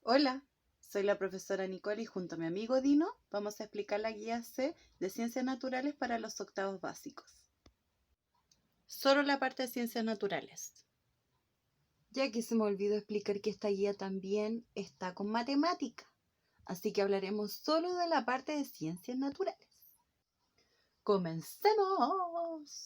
Hola, soy la profesora Nicole y junto a mi amigo Dino vamos a explicar la guía C de Ciencias Naturales para los octavos básicos. Solo la parte de Ciencias Naturales. Ya que se me olvidó explicar que esta guía también está con matemática, así que hablaremos solo de la parte de Ciencias Naturales. ¡Comencemos!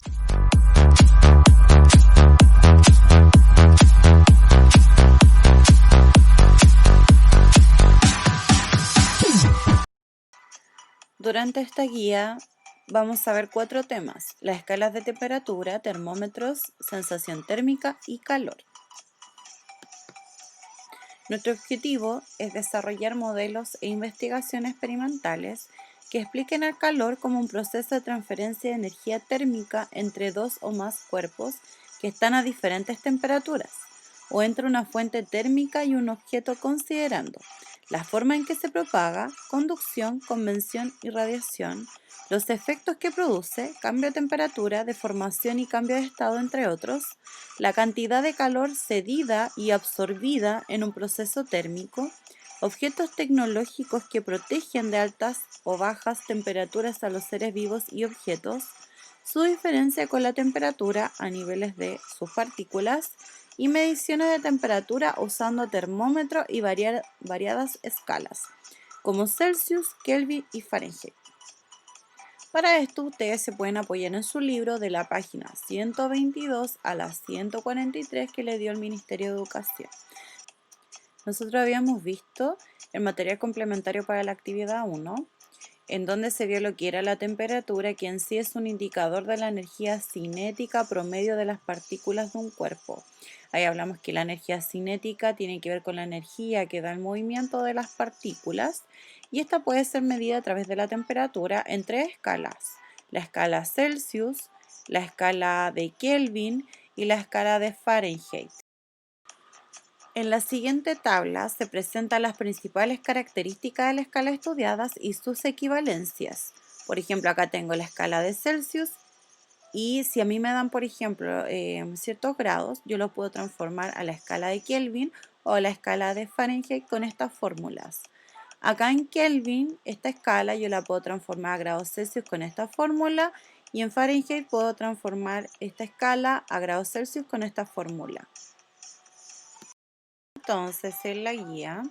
Durante esta guía vamos a ver 4 temas: las escalas de temperatura, termómetros, sensación térmica y calor. Nuestro objetivo es desarrollar modelos e investigaciones experimentales que expliquen el calor como un proceso de transferencia de energía térmica entre dos o más cuerpos que están a diferentes temperaturas, o entre una fuente térmica y un objeto, considerando la forma en que se propaga, conducción, convección y radiación, los efectos que produce, cambio de temperatura, deformación y cambio de estado, entre otros, la cantidad de calor cedida y absorbida en un proceso térmico, objetos tecnológicos que protegen de altas o bajas temperaturas a los seres vivos y objetos, su diferencia con la temperatura a niveles de sus partículas, y mediciones de temperatura usando termómetro y variadas escalas, como Celsius, Kelvin y Fahrenheit. Para esto, ustedes se pueden apoyar en su libro de la página 122 a la 143 que le dio el Ministerio de Educación. Nosotros habíamos visto el material complementario para la actividad 1, en donde se vio lo que era la temperatura, que en sí es un indicador de la energía cinética promedio de las partículas de un cuerpo. Ahí hablamos que la energía cinética tiene que ver con la energía que da el movimiento de las partículas, y esta puede ser medida a través de la temperatura en 3 escalas: la escala Celsius, la escala de Kelvin y la escala de Fahrenheit. En la siguiente tabla se presentan las principales características de la escala estudiadas y sus equivalencias. Por ejemplo, acá tengo la escala de Celsius, y si a mí me dan, por ejemplo, ciertos grados, yo lo puedo transformar a la escala de Kelvin o a la escala de Fahrenheit con estas fórmulas. Acá en Kelvin, esta escala yo la puedo transformar a grados Celsius con esta fórmula, y en Fahrenheit puedo transformar esta escala a grados Celsius con esta fórmula. Entonces, en la guía,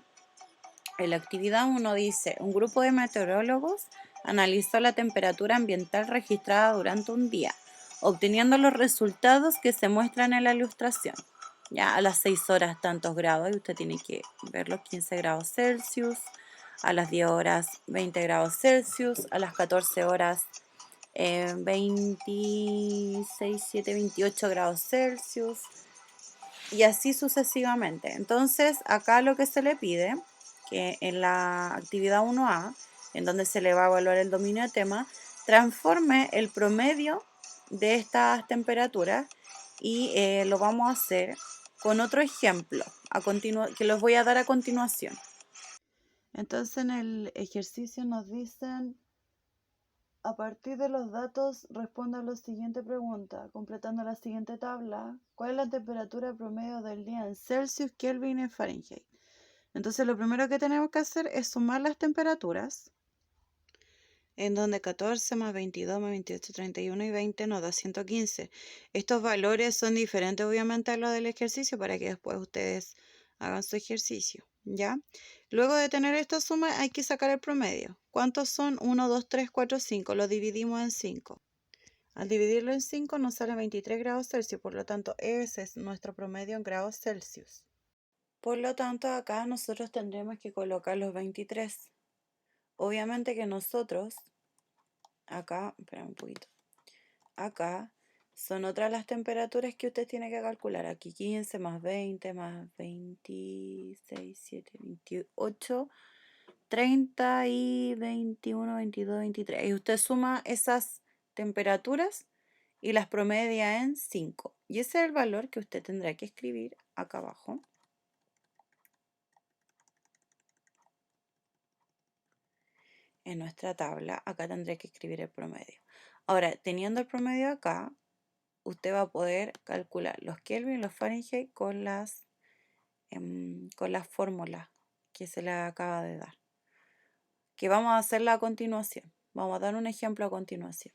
en la actividad 1 dice: un grupo de meteorólogos analizó la temperatura ambiental registrada durante un día, obteniendo los resultados que se muestran en la ilustración. Ya a las 6 horas tantos grados, y usted tiene que ver los 15 grados Celsius, a las 10 horas 20 grados Celsius, a las 14 horas 26, 7, 28 grados Celsius, y así sucesivamente. Entonces, acá lo que se le pide, que en la actividad 1A, en donde se le va a evaluar el dominio de tema, transforme el promedio de estas temperaturas, y lo vamos a hacer con otro ejemplo que los voy a dar a continuación. Entonces, en el ejercicio nos dicen: a partir de los datos, responda a la siguiente pregunta, completando la siguiente tabla. ¿Cuál es la temperatura promedio del día en Celsius, Kelvin y Fahrenheit? Entonces, lo primero que tenemos que hacer es sumar las temperaturas, en donde 14 más 22 más 28, 31 y 20 nos da 115. Estos valores son diferentes, obviamente, a los del ejercicio, para que después ustedes hagan su ejercicio, ¿ya? Luego de tener esta suma, hay que sacar el promedio. ¿Cuántos son? 1, 2, 3, 4, 5. Lo dividimos en 5. Al dividirlo en 5 nos sale 23 grados Celsius, por lo tanto, ese es nuestro promedio en grados Celsius. Por lo tanto, acá nosotros tendremos que colocar los 23. Obviamente que nosotros, acá, espera un poquito, acá son otras las temperaturas que usted tiene que calcular. Aquí 15 más 20 más 26, 7, 28, 30 y 21, 22, 23. Y usted suma esas temperaturas y las promedia en 5. Y ese es el valor que usted tendrá que escribir acá abajo. En nuestra tabla, acá tendré que escribir el promedio. Ahora, teniendo el promedio acá, usted va a poder calcular los Kelvin y los Fahrenheit con las fórmulas que se le acaba de dar, que vamos a hacerla a continuación. Vamos a dar un ejemplo a continuación.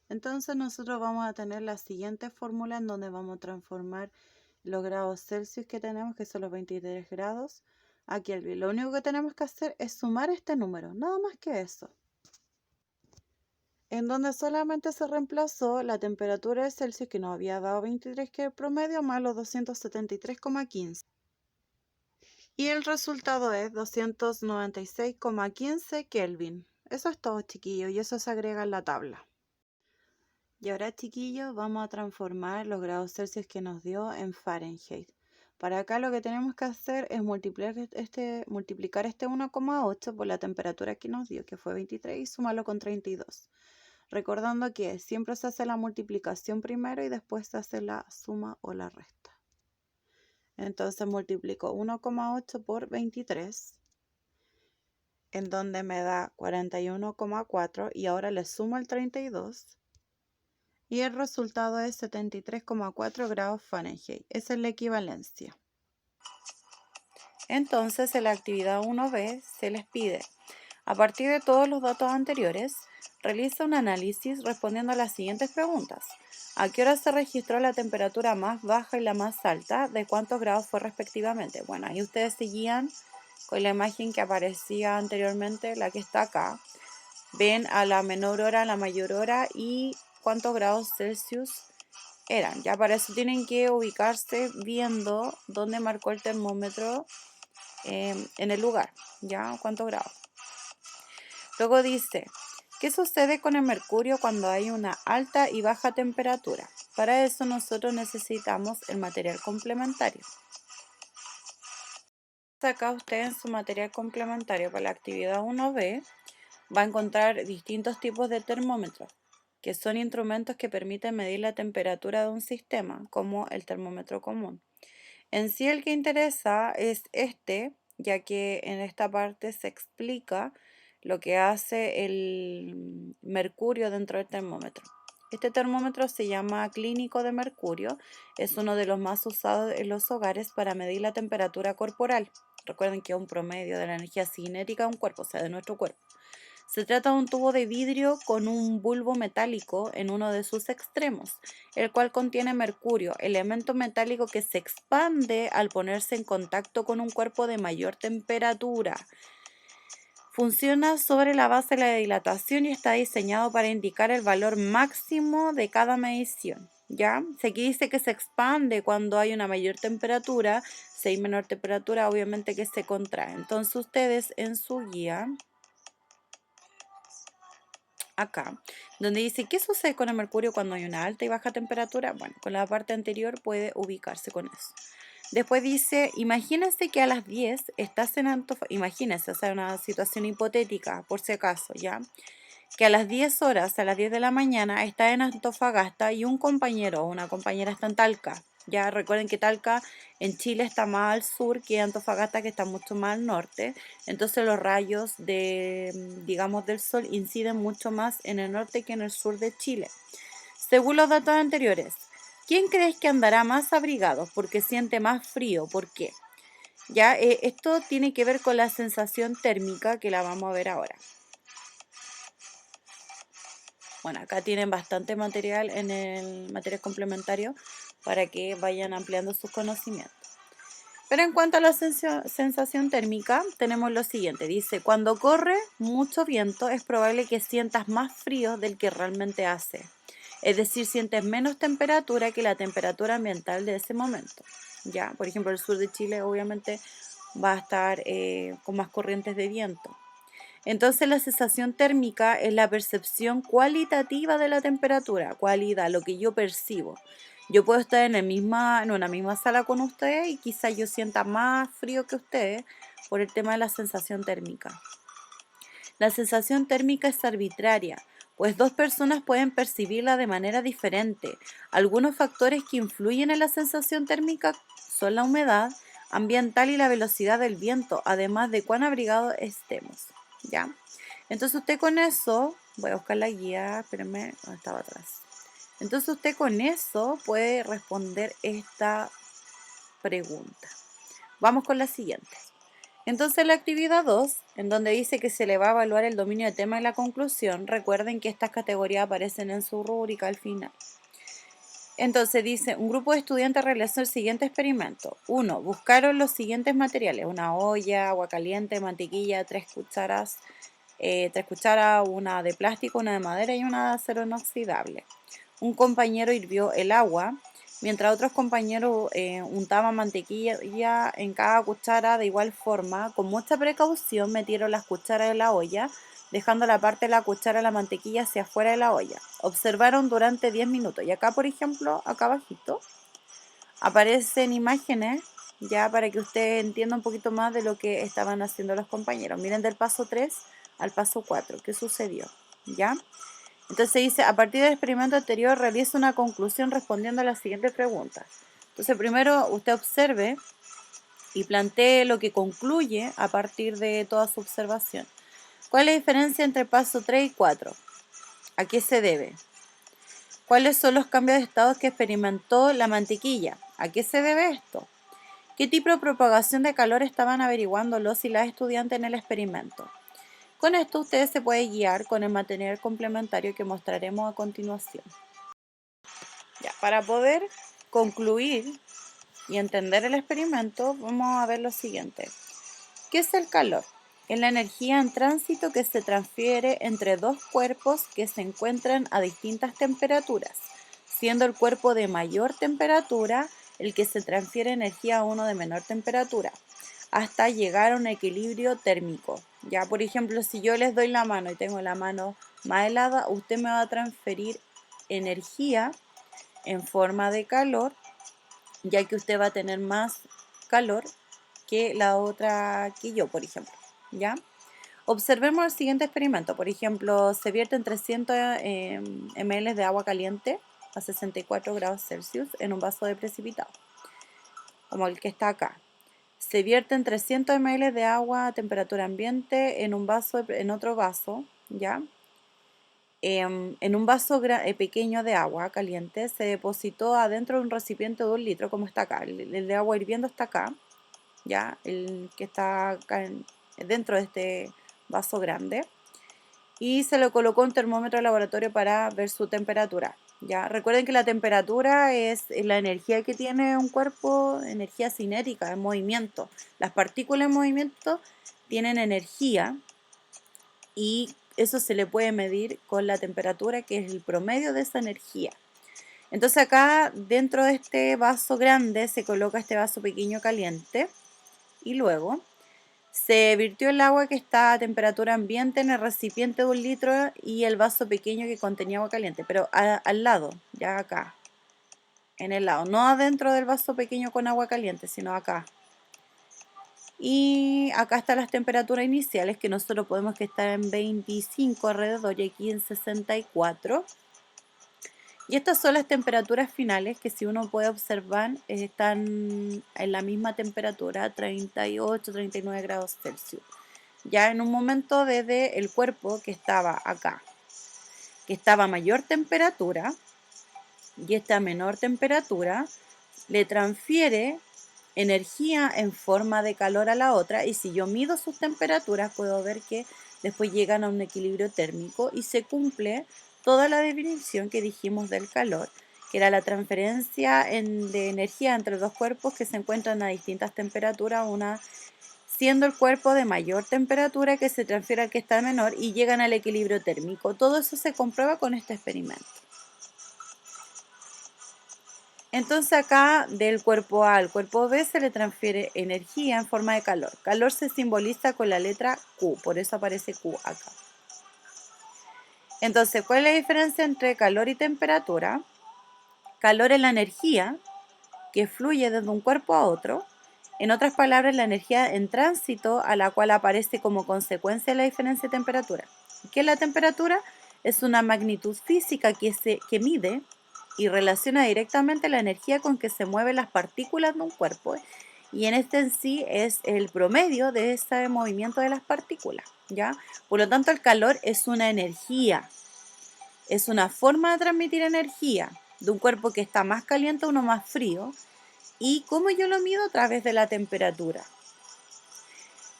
Entonces nosotros vamos a tener la siguiente fórmula en donde vamos a transformar los grados Celsius que tenemos, que son los 23 grados, a Kelvin. Lo único que tenemos que hacer es sumar este número, nada más que eso. En donde solamente se reemplazó la temperatura de Celsius que nos había dado 23, que es el promedio, más los 273,15. Y el resultado es 296,15 Kelvin. Eso es todo, chiquillos, y eso se agrega en la tabla. Y ahora, chiquillos, vamos a transformar los grados Celsius que nos dio en Fahrenheit. Para acá lo que tenemos que hacer es multiplicar este 1,8 por la temperatura que nos dio, que fue 23, y sumarlo con 32. Recordando que siempre se hace la multiplicación primero y después se hace la suma o la resta. Entonces multiplico 1,8 por 23, en donde me da 41,4, y ahora le sumo el 32. Y el resultado es 73,4 grados Fahrenheit. Esa es la equivalencia. Entonces, en la actividad 1B se les pide, a partir de todos los datos anteriores, realiza un análisis respondiendo a las siguientes preguntas. ¿A qué hora se registró la temperatura más baja y la más alta? ¿De cuántos grados fue respectivamente? Bueno, ahí ustedes seguían con la imagen que aparecía anteriormente, la que está acá. Ven a la menor hora, a la mayor hora y cuántos grados Celsius eran. Ya para eso tienen que ubicarse viendo dónde marcó el termómetro en el lugar, ya cuántos grados. Luego dice, ¿qué sucede con el mercurio cuando hay una alta y baja temperatura? Para eso nosotros necesitamos el material complementario. Acá usted en su material complementario para la actividad 1B va a encontrar distintos tipos de termómetros, que son instrumentos que permiten medir la temperatura de un sistema, como el termómetro común. En sí el que interesa es este, ya que en esta parte se explica lo que hace el mercurio dentro del termómetro. Este termómetro se llama clínico de mercurio, es uno de los más usados en los hogares para medir la temperatura corporal. Recuerden que es un promedio de la energía cinética de un cuerpo, o sea, de nuestro cuerpo. Se trata de un tubo de vidrio con un bulbo metálico en uno de sus extremos, el cual contiene mercurio, elemento metálico que se expande al ponerse en contacto con un cuerpo de mayor temperatura. Funciona sobre la base de la dilatación y está diseñado para indicar el valor máximo de cada medición. ¿Ya? Si aquí dice que se expande cuando hay una mayor temperatura, si hay menor temperatura, obviamente que se contrae. Entonces ustedes en su guía, acá, donde dice ¿qué sucede con el mercurio cuando hay una alta y baja temperatura? Bueno, con la parte anterior puede ubicarse con eso. Después dice, imagínense que a las 10 estás en Antofagasta, imagínense, o sea, una situación hipotética, por si acaso, ¿ya? Que a las 10 horas, a las 10 de la mañana, está en Antofagasta y un compañero o una compañera está en Talca. Ya recuerden que Talca en Chile está más al sur que Antofagasta, que está mucho más al norte. Entonces los rayos digamos, del sol inciden mucho más en el norte que en el sur de Chile. Según los datos anteriores, ¿quién crees que andará más abrigado porque siente más frío? ¿Por qué? Ya, esto tiene que ver con la sensación térmica que la vamos a ver ahora. Bueno, acá tienen bastante material en el material complementario para que vayan ampliando sus conocimientos. Pero en cuanto a la sensación térmica, tenemos lo siguiente. Dice, cuando corre mucho viento es probable que sientas más frío del que realmente hace. Es decir, sientes menos temperatura que la temperatura ambiental de ese momento. Ya, por ejemplo, el sur de Chile obviamente va a estar con más corrientes de viento. Entonces la sensación térmica es la percepción cualitativa de la temperatura, cualidad, lo que yo percibo. Yo puedo estar en una misma sala con ustedes y quizás yo sienta más frío que ustedes por el tema de la sensación térmica. La sensación térmica es arbitraria, pues dos personas pueden percibirla de manera diferente. Algunos factores que influyen en la sensación térmica son la humedad ambiental y la velocidad del viento, además de cuán abrigados estemos. ¿Ya? Entonces usted con eso, voy a buscar la guía, espérenme, ¿dónde estaba atrás? Entonces usted con eso puede responder esta pregunta. Vamos con la siguiente. Entonces la actividad 2, en donde dice que se le va a evaluar el dominio de tema y la conclusión, recuerden que estas categorías aparecen en su rúbrica al final. Entonces dice, un grupo de estudiantes realizó el siguiente experimento. 1. Buscaron los siguientes materiales: una olla, agua caliente, mantequilla, 3 cucharas, una de plástico, una de madera y una de acero inoxidable. Un compañero hirvió el agua, mientras otros compañeros untaban mantequilla en cada cuchara de igual forma. Con mucha precaución metieron las cucharas en la olla, dejando la parte de la cuchara de la mantequilla hacia afuera de la olla. Observaron durante 10 minutos. Y acá, por ejemplo, acá abajito, aparecen imágenes ya para que usted entienda un poquito más de lo que estaban haciendo los compañeros. Miren del paso 3 al paso 4, ¿qué sucedió? ¿Ya? Entonces dice, a partir del experimento anterior realiza una conclusión respondiendo a las siguientes preguntas. Entonces primero usted observe y plantee lo que concluye a partir de toda su observación. ¿Cuál es la diferencia entre el paso 3 y 4? ¿A qué se debe? ¿Cuáles son los cambios de estado que experimentó la mantequilla? ¿A qué se debe esto? ¿Qué tipo de propagación de calor estaban averiguando los y las estudiantes en el experimento? Con esto ustedes se pueden guiar con el material complementario que mostraremos a continuación. Ya, para poder concluir y entender el experimento, vamos a ver lo siguiente. ¿Qué es el calor? Es la energía en tránsito que se transfiere entre dos cuerpos que se encuentran a distintas temperaturas, siendo el cuerpo de mayor temperatura el que se transfiere energía a uno de menor temperatura, hasta llegar a un equilibrio térmico. Ya, por ejemplo, si yo les doy la mano y tengo la mano más helada, usted me va a transferir energía en forma de calor, ya que usted va a tener más calor que la otra que yo, por ejemplo, ¿ya? Observemos el siguiente experimento. Por ejemplo, se vierten 300 ml de agua caliente a 64 grados Celsius en un vaso de precipitado, como el que está acá. Se vierten 300 ml de agua a temperatura ambiente en otro vaso, ¿ya? En un vaso pequeño de agua caliente se depositó adentro de un recipiente de 1 litro, como está acá. El de agua hirviendo está acá, ¿ya? El que está acá dentro de este vaso grande. Y se le colocó un termómetro de laboratorio para ver su temperatura, ¿ya? Recuerden que la temperatura es la energía que tiene un cuerpo, energía cinética, en movimiento. Las partículas en movimiento tienen energía y eso se le puede medir con la temperatura, que es el promedio de esa energía. Entonces acá dentro de este vaso grande se coloca este vaso pequeño caliente y luego se virtió el agua que está a temperatura ambiente en el recipiente de 1 litro y el vaso pequeño que contenía agua caliente, pero al lado, ya acá, en el lado, no adentro del vaso pequeño con agua caliente, sino acá. Y acá están las temperaturas iniciales, que nosotros podemos que estar en 25 alrededor y aquí en 64. Y estas son las temperaturas finales que, si uno puede observar, están en la misma temperatura, 38, 39 grados Celsius. Ya en un momento desde el cuerpo que estaba acá, que estaba a mayor temperatura, y esta menor temperatura le transfiere energía en forma de calor a la otra, y si yo mido sus temperaturas puedo ver que después llegan a un equilibrio térmico y se cumple toda la definición que dijimos del calor, que era la transferencia de energía entre dos cuerpos que se encuentran a distintas temperaturas, una siendo el cuerpo de mayor temperatura que se transfiere al que está menor y llegan al equilibrio térmico. Todo eso se comprueba con este experimento. Entonces acá del cuerpo A al cuerpo B se le transfiere energía en forma de calor. Calor se simboliza con la letra Q, por eso aparece Q acá. Entonces, ¿cuál es la diferencia entre calor y temperatura? Calor es la energía que fluye desde un cuerpo a otro. En otras palabras, la energía en tránsito a la cual aparece como consecuencia de la diferencia de temperatura. ¿Qué es la temperatura? Es una magnitud física que mide y relaciona directamente la energía con que se mueven las partículas de un cuerpo, y en este en sí es el promedio de ese movimiento de las partículas, ¿ya? Por lo tanto, el calor es una energía, es una forma de transmitir energía de un cuerpo que está más caliente a uno más frío. ¿Y cómo yo lo mido? A través de la temperatura.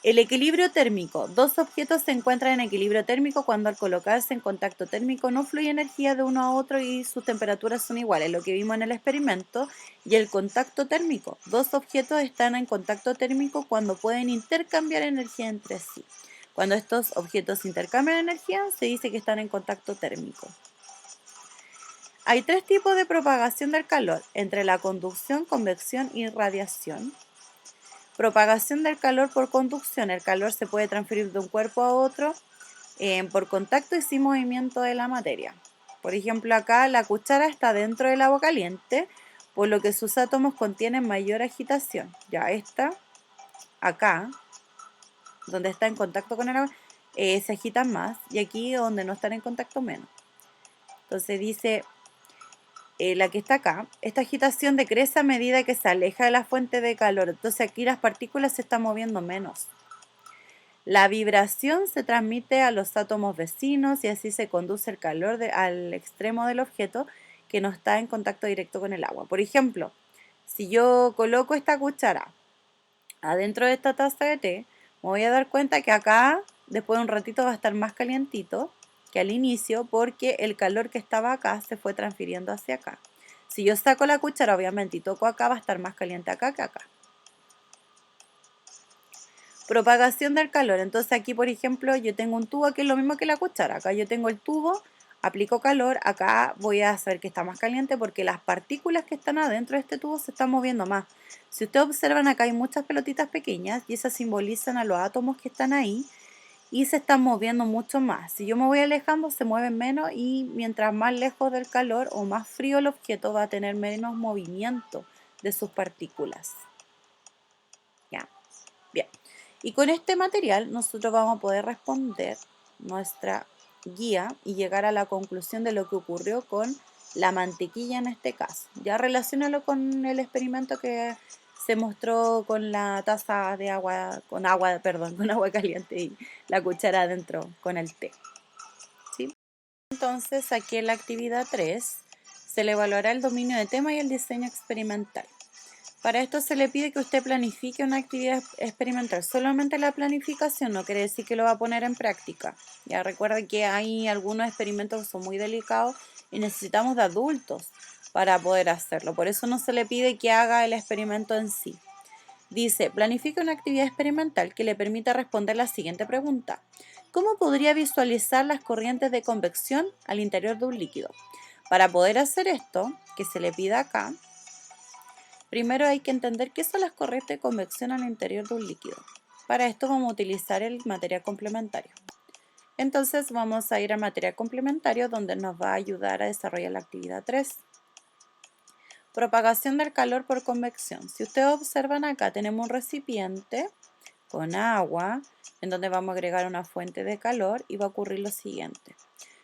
El equilibrio térmico. Dos objetos se encuentran en equilibrio térmico cuando al colocarse en contacto térmico no fluye energía de uno a otro y sus temperaturas son iguales, lo que vimos en el experimento. Y el contacto térmico. Dos objetos están en contacto térmico cuando pueden intercambiar energía entre sí. Cuando estos objetos intercambian energía, se dice que están en contacto térmico. Hay tres tipos de propagación del calor, entre la conducción, convección y radiación. Propagación del calor por conducción. El calor se puede transferir de un cuerpo a otro por contacto y sin movimiento de la materia. Por ejemplo, acá la cuchara está dentro del agua caliente, por lo que sus átomos contienen mayor agitación. Ya esta, acá, donde está en contacto con el agua, se agitan más, y aquí donde no están en contacto menos. Entonces dice, la que está acá, esta agitación decrece a medida que se aleja de la fuente de calor. Entonces aquí las partículas se están moviendo menos. La vibración se transmite a los átomos vecinos y así se conduce el calor al extremo del objeto que no está en contacto directo con el agua. Por ejemplo, si yo coloco esta cuchara adentro de esta taza de té, me voy a dar cuenta que acá, después de un ratito, va a estar más calientito que al inicio porque el calor que estaba acá se fue transfiriendo hacia acá. Si yo saco la cuchara, obviamente, y toco acá, va a estar más caliente acá que acá. Propagación del calor. Entonces aquí, por ejemplo, yo tengo un tubo que es lo mismo que la cuchara. Acá yo tengo el tubo, aplico calor, acá voy a hacer que está más caliente porque las partículas que están adentro de este tubo se están moviendo más. Si ustedes observan, acá hay muchas pelotitas pequeñas y esas simbolizan a los átomos que están ahí y se están moviendo mucho más. Si yo me voy alejando, se mueven menos y mientras más lejos del calor o más frío el objeto va a tener menos movimiento de sus partículas. ¿Ya? Bien. Y con este material nosotros vamos a poder responder nuestra guía y llegar a la conclusión de lo que ocurrió con la mantequilla en este caso. Ya relaciónalo con el experimento que se mostró con la taza de agua, con agua caliente y la cuchara adentro con el té. ¿Sí? Entonces, aquí en la actividad 3 se le evaluará el dominio de tema y el diseño experimental. Para esto se le pide que usted planifique una actividad experimental. Solamente la planificación no quiere decir que lo va a poner en práctica. Ya recuerda que hay algunos experimentos que son muy delicados y necesitamos de adultos para poder hacerlo. Por eso no se le pide que haga el experimento en sí. Dice, planifique una actividad experimental que le permita responder la siguiente pregunta. ¿Cómo podría visualizar las corrientes de convección al interior de un líquido? Para poder hacer esto, que se le pida acá, primero hay que entender qué son las corrientes de convección al interior de un líquido. Para esto vamos a utilizar el material complementario. Entonces vamos a ir al material complementario donde nos va a ayudar a desarrollar la actividad 3. Propagación del calor por convección. Si ustedes observan acá tenemos un recipiente con agua en donde vamos a agregar una fuente de calor y va a ocurrir lo siguiente.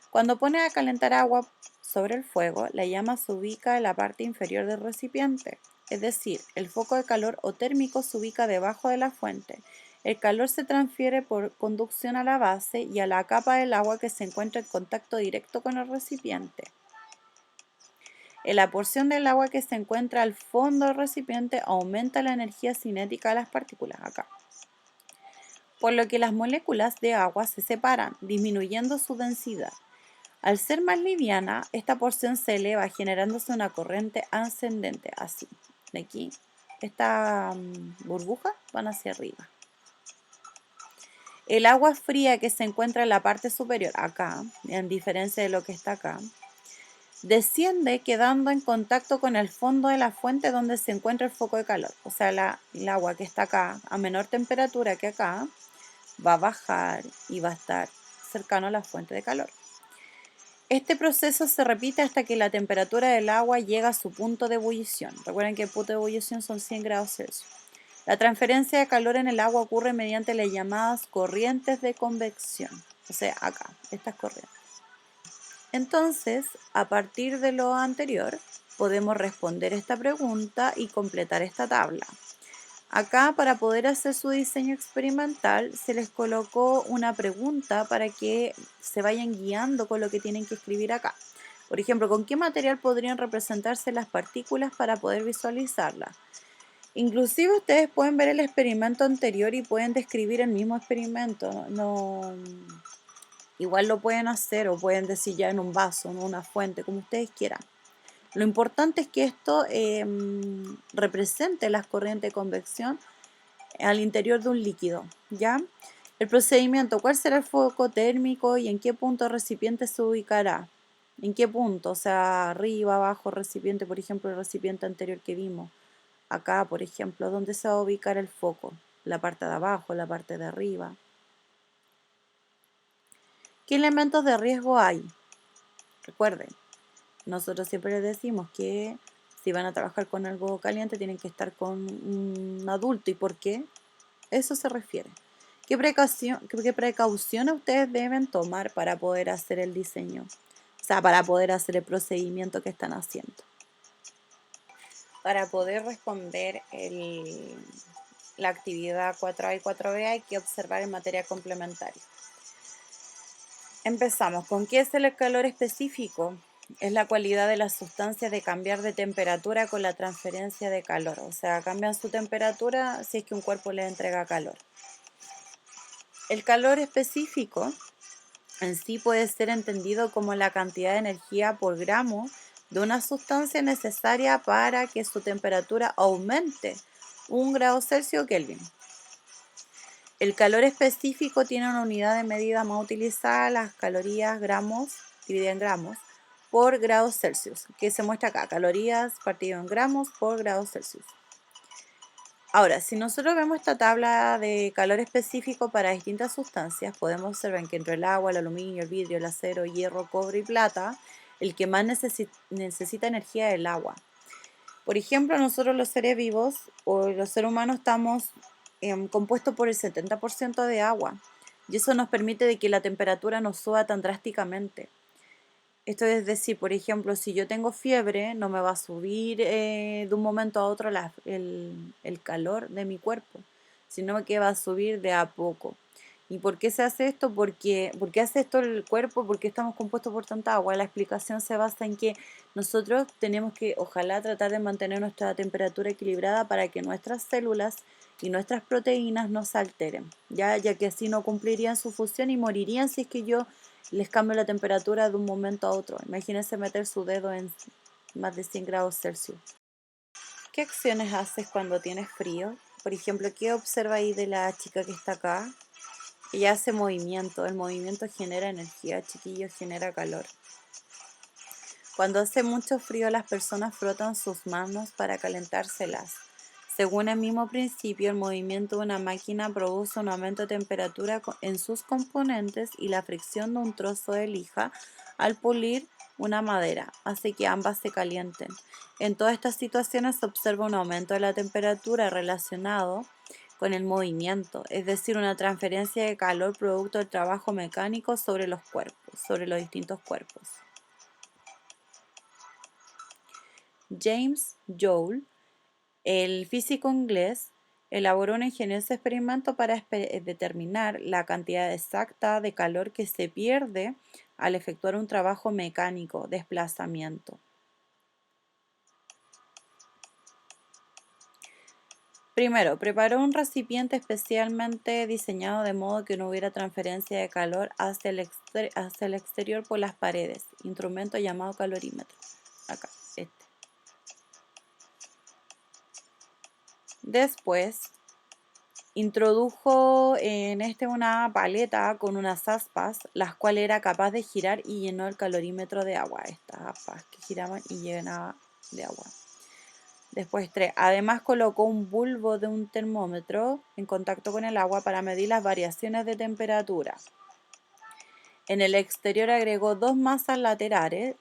Cuando pone a calentar agua sobre el fuego, la llama se ubica en la parte inferior del recipiente, es decir, el foco de calor o térmico se ubica debajo de la fuente. El calor se transfiere por conducción a la base y a la capa del agua que se encuentra en contacto directo con el recipiente. En la porción del agua que se encuentra al fondo del recipiente aumenta la energía cinética de las partículas acá, por lo que las moléculas de agua se separan, disminuyendo su densidad. Al ser más liviana, esta porción se eleva generándose una corriente ascendente, así. De aquí, esta burbuja van hacia arriba. El agua fría que se encuentra en la parte superior, acá, en diferencia de lo que está acá, desciende quedando en contacto con el fondo de la fuente donde se encuentra el foco de calor. O sea, el agua que está acá a menor temperatura que acá va a bajar y va a estar cercano a la fuente de calor. Este proceso se repite hasta que la temperatura del agua llega a su punto de ebullición. Recuerden que el punto de ebullición son 100 grados Celsius. La transferencia de calor en el agua ocurre mediante las llamadas corrientes de convección. O sea, acá, estas corrientes. Entonces, a partir de lo anterior, podemos responder esta pregunta y completar esta tabla. Acá, para poder hacer su diseño experimental, se les colocó una pregunta para que se vayan guiando con lo que tienen que escribir acá. Por ejemplo, ¿con qué material podrían representarse las partículas para poder visualizarlas? Inclusive ustedes pueden ver el experimento anterior y pueden describir el mismo experimento. Igual lo pueden hacer o pueden decir ya en un vaso, en una fuente, como ustedes quieran. Lo importante es que esto represente las corrientes de convección al interior de un líquido, ¿ya? El procedimiento, ¿cuál será el foco térmico y en qué punto el recipiente se ubicará? ¿En qué punto? O sea, arriba, abajo, recipiente, por ejemplo, el recipiente anterior que vimos. Acá, por ejemplo, ¿dónde se va a ubicar el foco? ¿La parte de abajo, la parte de arriba? ¿Qué elementos de riesgo hay? Recuerden, nosotros siempre les decimos que si van a trabajar con algo caliente tienen que estar con un adulto. ¿Y por qué? Eso se refiere. ¿Qué precauciones ustedes deben tomar para poder hacer el diseño? O sea, para poder hacer el procedimiento que están haciendo. Para poder responder la actividad 4A y 4B hay que observar en materia complementaria. Empezamos. ¿Con qué es el calor específico? Es la cualidad de las sustancias de cambiar de temperatura con la transferencia de calor. O sea, cambian su temperatura si es que un cuerpo le entrega calor. El calor específico en sí puede ser entendido como la cantidad de energía por gramo de una sustancia necesaria para que su temperatura aumente 1 grado Celsius o Kelvin. El calor específico tiene una unidad de medida más utilizada, las calorías gramos, dividida en gramos, por grados Celsius, que se muestra acá, calorías partido en gramos por grados Celsius. Ahora, si nosotros vemos esta tabla de calor específico para distintas sustancias, podemos observar que entre el agua, el aluminio, el vidrio, el acero, hierro, cobre y plata, el que más necesita energía es el agua. Por ejemplo, nosotros los seres vivos o los seres humanos estamos compuestos por el 70% de agua y eso nos permite de que la temperatura no suba tan drásticamente. Esto es decir, por ejemplo, si yo tengo fiebre, no me va a subir de un momento a otro el calor de mi cuerpo, sino que va a subir de a poco. ¿Y por qué se hace esto? ¿Por qué hace esto el cuerpo? Porque estamos compuestos por tanta agua. La explicación se basa en que nosotros tenemos que, ojalá, tratar de mantener nuestra temperatura equilibrada para que nuestras células y nuestras proteínas no se alteren, ya que así no cumplirían su función y morirían si es que yo les cambio la temperatura de un momento a otro. Imagínense meter su dedo en más de 100 grados Celsius. ¿Qué acciones haces cuando tienes frío? Por ejemplo, ¿qué observa ahí de la chica que está acá? Ella hace movimiento. El movimiento genera energía, chiquillos, genera calor. Cuando hace mucho frío, las personas frotan sus manos para calentárselas. Según el mismo principio, el movimiento de una máquina produce un aumento de temperatura en sus componentes y la fricción de un trozo de lija al pulir una madera hace que ambas se calienten. En todas estas situaciones se observa un aumento de la temperatura relacionado con el movimiento, es decir, una transferencia de calor producto del trabajo mecánico sobre los cuerpos, sobre los distintos cuerpos. James Joule, el físico inglés, elaboró un ingenioso experimento para determinar la cantidad exacta de calor que se pierde al efectuar un trabajo mecánico, desplazamiento. Primero, preparó un recipiente especialmente diseñado de modo que no hubiera transferencia de calor hacia el exterior por las paredes, instrumento llamado calorímetro. Acá, este. Después, introdujo en una paleta con unas aspas, las cuales era capaz de girar y llenó el calorímetro de agua. Estas aspas que giraban y llenaban de agua. Después 3. Además colocó un bulbo de un termómetro en contacto con el agua para medir las variaciones de temperatura. En el exterior agregó dos masas laterales,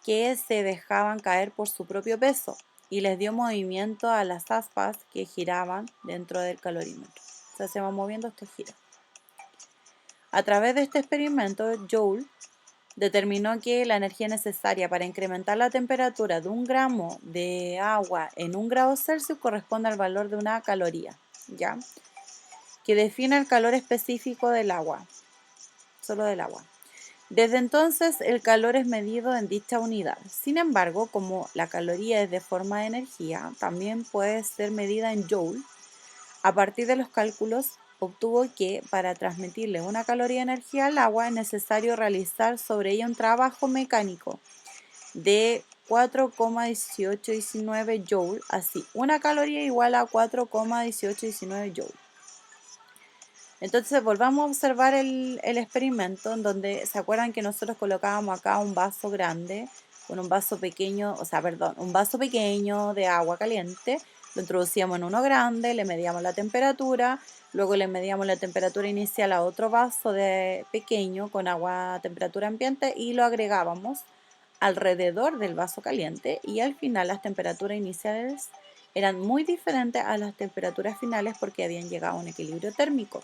que se dejaban caer por su propio peso y les dio movimiento a las aspas que giraban dentro del calorímetro. O sea, se va moviendo, esto gira. A través de este experimento, Joule determinó que la energía necesaria para incrementar la temperatura de 1 gramo de agua en 1 grado Celsius corresponde al valor de una caloría, ¿ya? Que define el calor específico del agua, solo del agua. Desde entonces, el calor es medido en dicha unidad. Sin embargo, como la caloría es de forma de energía, también puede ser medida en joule. A partir de los cálculos, obtuvo que para transmitirle una caloría de energía al agua es necesario realizar sobre ella un trabajo mecánico de 4,1819 joule. Así, una caloría igual a 4,1819 joule. Entonces volvamos a observar el experimento en donde se acuerdan que nosotros colocábamos acá un vaso grande con un vaso pequeño, un vaso pequeño de agua caliente, lo introducíamos en uno grande, le medíamos la temperatura, luego le medíamos la temperatura inicial a otro vaso de pequeño con agua a temperatura ambiente y lo agregábamos alrededor del vaso caliente y al final las temperaturas iniciales eran muy diferentes a las temperaturas finales porque habían llegado a un equilibrio térmico.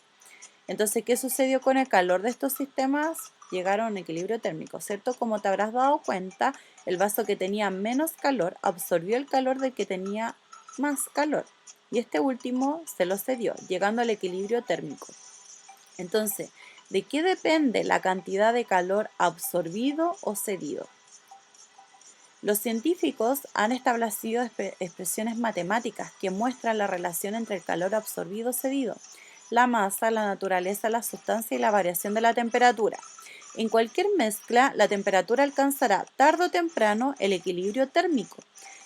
Entonces, ¿qué sucedió con el calor de estos sistemas? Llegaron a un equilibrio térmico, ¿cierto? Como te habrás dado cuenta, el vaso que tenía menos calor absorbió el calor del que tenía más calor y este último se lo cedió, llegando al equilibrio térmico. Entonces, ¿de qué depende la cantidad de calor absorbido o cedido? Los científicos han establecido expresiones matemáticas que muestran la relación entre el calor absorbido o cedido, la masa, la naturaleza de la sustancia y la variación de la temperatura. En cualquier mezcla, la temperatura alcanzará tarde o temprano el equilibrio térmico.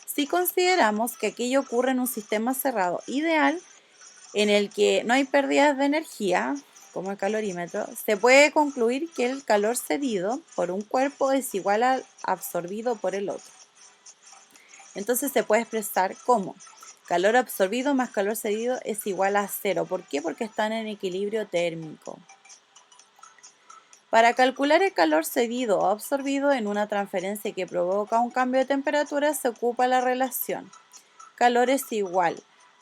Si consideramos que aquello ocurre en un sistema cerrado ideal, en el que no hay pérdidas de energía, como el calorímetro, se puede concluir que el calor cedido por un cuerpo es igual al absorbido por el otro. Entonces se puede expresar como calor absorbido más calor cedido es igual a cero. ¿Por qué? Porque están en equilibrio térmico. Para calcular el calor cedido o absorbido en una transferencia que provoca un cambio de temperatura se ocupa la relación calor es igual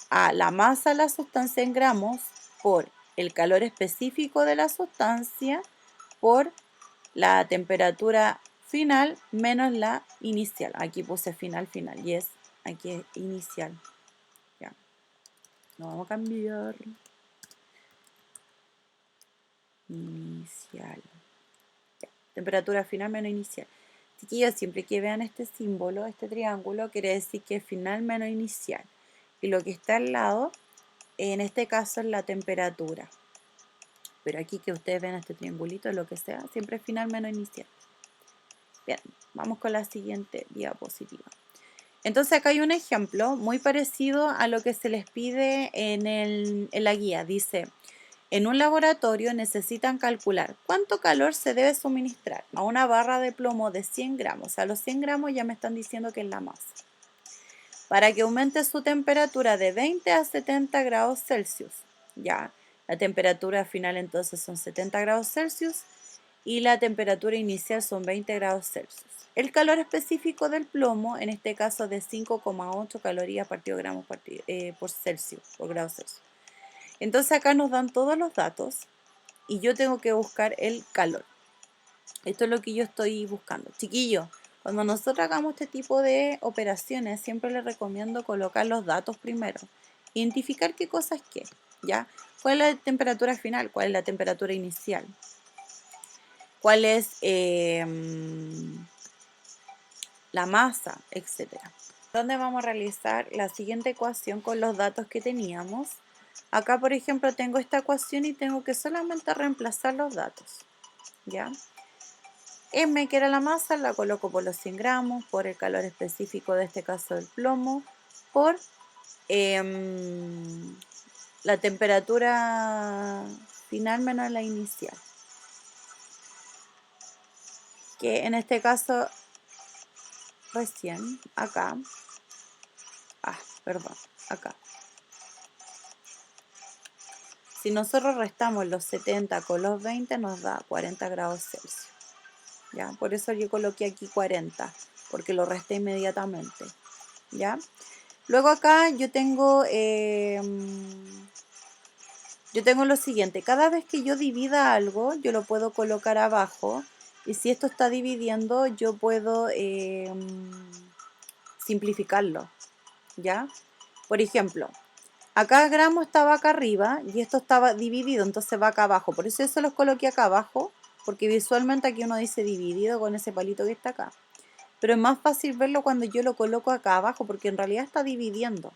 a la masa de la sustancia en gramos por el calor específico de la sustancia por la temperatura final menos la inicial. Aquí puse final y es aquí es inicial. Ya, lo vamos a cambiar. Inicial. Ya. Temperatura final menos inicial. Chiquillos, siempre que vean este símbolo, este triángulo, quiere decir que es final menos inicial. Y lo que está al lado, en este caso, es la temperatura. Pero aquí que ustedes ven este triangulito, lo que sea, siempre es final menos inicial. Bien, vamos con la siguiente diapositiva. Entonces acá hay un ejemplo muy parecido a lo que se les pide en la guía. Dice, en un laboratorio necesitan calcular cuánto calor se debe suministrar a una barra de plomo de 100 gramos. A los 100 gramos ya me están diciendo que es la masa. Para que aumente su temperatura de 20 a 70 grados Celsius. Ya, la temperatura final entonces son 70 grados Celsius y la temperatura inicial son 20 grados Celsius. El calor específico del plomo, en este caso de 5,8 calorías partido gramos por Celsius, por grado Celsius. Entonces acá nos dan todos los datos y yo tengo que buscar el calor. Esto es lo que yo estoy buscando. Chiquillos, cuando nosotros hagamos este tipo de operaciones, siempre les recomiendo colocar los datos primero. Identificar qué cosa es qué, ¿ya? ¿Cuál es la temperatura final? ¿Cuál es la temperatura inicial? ¿Cuál es la masa? Etcétera. ¿Dónde vamos a realizar la siguiente ecuación con los datos que teníamos? Acá, por ejemplo, tengo esta ecuación y tengo que solamente reemplazar los datos, ¿ya? M, que era la masa, la coloco por los 100 gramos, por el calor específico de este caso del plomo, por la temperatura final menos la inicial, que en este caso recién, acá, acá. Si nosotros restamos los 70 con los 20 nos da 40 grados Celsius. ¿Ya? Por eso yo coloqué aquí 40, porque lo resté inmediatamente. ¿Ya? Luego acá yo tengo lo siguiente. Cada vez que yo divida algo, yo lo puedo colocar abajo. Y si esto está dividiendo, yo puedo simplificarlo. ¿Ya? Por ejemplo, acá gramo estaba acá arriba y esto estaba dividido, entonces va acá abajo. Por eso los coloqué acá abajo porque visualmente aquí uno dice dividido con ese palito que está acá. Pero es más fácil verlo cuando yo lo coloco acá abajo, porque en realidad está dividiendo.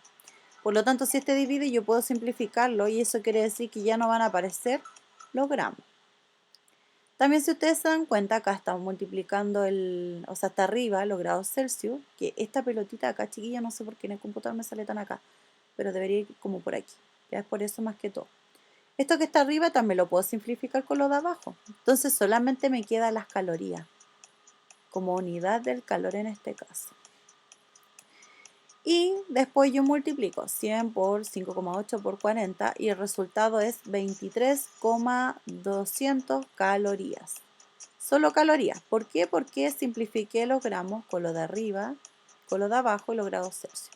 Por lo tanto, si este divide, yo puedo simplificarlo y eso quiere decir que ya no van a aparecer los gramos. También si ustedes se dan cuenta, acá estamos multiplicando o sea, hasta arriba los grados Celsius, que esta pelotita acá, chiquilla, no sé por qué en el computador me sale tan acá, pero debería ir como por aquí. Ya es por eso más que todo. Esto que está arriba también lo puedo simplificar con lo de abajo. Entonces solamente me quedan las calorías, como unidad del calor en este caso. Y después yo multiplico 100 por 5,8 por 40 y el resultado es 23,200 calorías. Solo calorías. ¿Por qué? Porque simplifiqué los gramos con lo de arriba, con lo de abajo y los grados Celsius.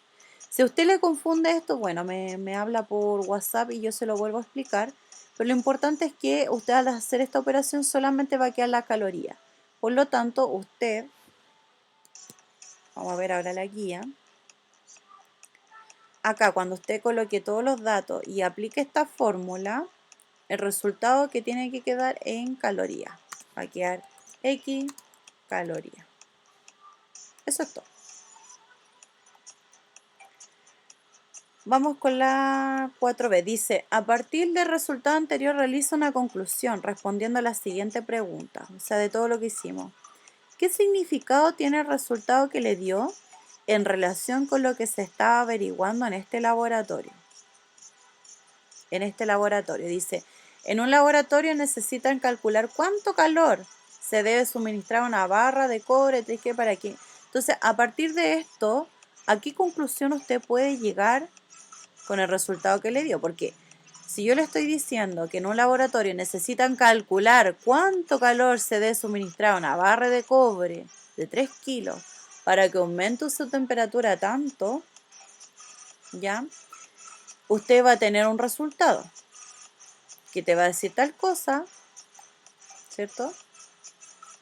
Si a usted le confunde esto, bueno, me habla por WhatsApp y yo se lo vuelvo a explicar. Pero lo importante es que usted al hacer esta operación solamente va a quedar la caloría. Por lo tanto, usted, vamos a ver ahora la guía. Acá cuando usted coloque todos los datos y aplique esta fórmula, el resultado que tiene que quedar en calorías. Va a quedar X calorías. Eso es todo. Vamos con la 4B. Dice, a partir del resultado anterior realiza una conclusión respondiendo a la siguiente pregunta. O sea, de todo lo que hicimos. ¿Qué significado tiene el resultado que le dio en relación con lo que se estaba averiguando en este laboratorio? En este laboratorio dice, en un laboratorio necesitan calcular cuánto calor se debe suministrar a una barra de cobre, ¿qué para qué? Entonces, a partir de esto, ¿a qué conclusión usted puede llegar con el resultado que le dio? Porque si yo le estoy diciendo que en un laboratorio necesitan calcular cuánto calor se debe suministrar a una barra de cobre de 3 kilos para que aumente su temperatura tanto, ¿ya? Usted va a tener un resultado que te va a decir tal cosa, ¿cierto?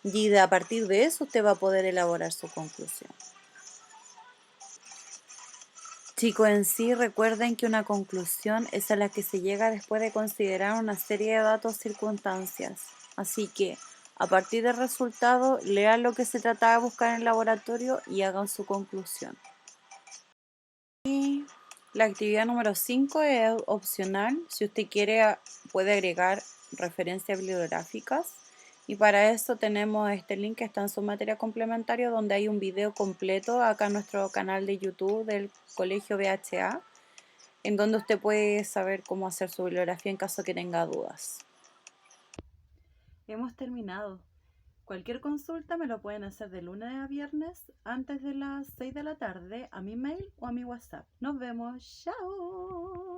Y a partir de eso usted va a poder elaborar su conclusión. Chicos, en sí recuerden que una conclusión es a la que se llega después de considerar una serie de datos o circunstancias. Así que, a partir del resultado, lean lo que se trataba de buscar en el laboratorio y hagan su conclusión. Y la actividad número 5 es opcional. Si usted quiere, puede agregar referencias bibliográficas. Y para eso tenemos este link que está en su materia complementaria, donde hay un video completo acá en nuestro canal de YouTube del Colegio BHA, en donde usted puede saber cómo hacer su bibliografía en caso que tenga dudas. Hemos terminado. Cualquier consulta me lo pueden hacer de lunes a viernes antes de las 6 de la tarde a mi mail o a mi WhatsApp. Nos vemos. ¡Chao!